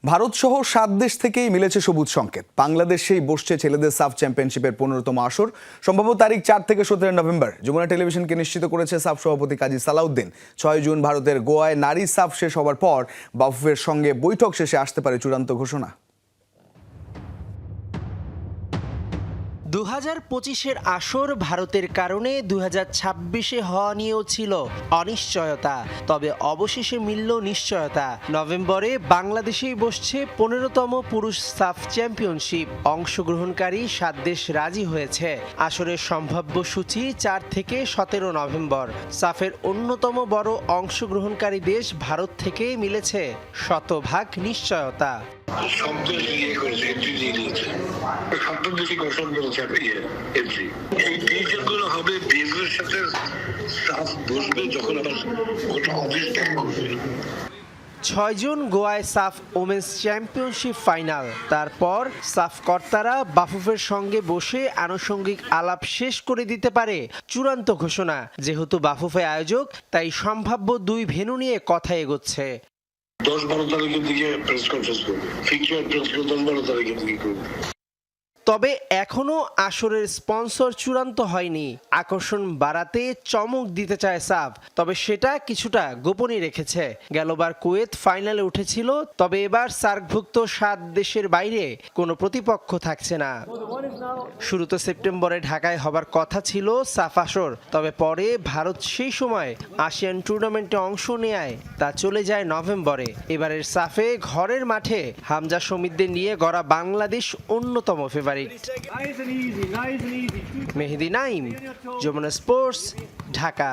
ভারত সহ 7 দেশ থেকেই মিলেছে সবুজ সংকেত। বাংলাদেশেই বসছে ছেলেদের সাফ চ্যাম্পিয়নশিপের 15তম আসর, সম্ভব তারিখ 4 থেকে 17 নভেম্বর। যমুনা টেলিভিশনকে নিশ্চিত করেছে সাফ সভাপতি কাজী সালাউদ্দিন। 6 জুন ভারতের গোয়ায় নারী সাফ শেষ হবার পর বাফুফের সঙ্গে বৈঠক শেষে আসতে পারে চূড়ান্ত ঘোষণা। 2025-এর আসর ভারতের কারণে 2026-এ হওয়া নিয়েও ছিল অনিশ্চয়তা, তবে অবশেষে মিলল নিশ্চয়তা। নভেম্বরে বাংলাদেশেই বসছে 15তম পুরুষ সাফ চ্যাম্পিয়নশিপ। অংশগ্রহণকারী 7 দেশ রাজি হয়েছে। আসরের সম্ভাব্য সূচি 4 থেকে 17 নভেম্বর। সাফের অন্যতম বড় অংশগ্রহণকারী দেশ ভারত থেকেই মিলেছে শতভাগ নিশ্চয়তা। ছয় জুন গোয়ায় সাফ ওমেন্স চ্যাম্পিয়নশিপ ফাইনাল। তারপর সাফ কর্তারা বাফুফের সঙ্গে বসে আনুষঙ্গিক আলাপ শেষ করে দিতে পারে চূড়ান্ত ঘোষণা। যেহেতু বাফুফে আয়োজক, তাই সম্ভাব্য 2 ভেন্যু নিয়ে কথা এগোচ্ছে। 10-12 তারিখের দিকে প্রেস কনফারেন্স করবে, ফিকচার প্রেস করে 10-12 তারিখের দিকে করবে। তবে এখনো আসরের স্পন্সর চূড়ান্ত হয়নি। আকর্ষণ বাড়াতে চমক দিতে চায় সাফ, তবে সেটা কিছুটা গোপনই রেখেছে। গেলবার কুয়েত ফাইনালে উঠেছিল, তবে এবার সার্কভুক্ত 7 দেশের বাইরে কোনো প্রতিপক্ষ থাকছে না। শুরুতে সেপ্টেম্বরে ঢাকায় হবার কথা ছিল সাফ আসর, তবে পরে ভারত সেই সময় আসিয়ান টুর্নামেন্টে অংশ নেয় তা চলে যায় নভেম্বরে। এবারের সাফে ঘরের মাঠে হামজা শমীদদের নিয়ে গড়া বাংলাদেশ অন্যতম ফেভারিট। মেহেদি নাইম, যমুনা স্পোর্টস, ঢাকা।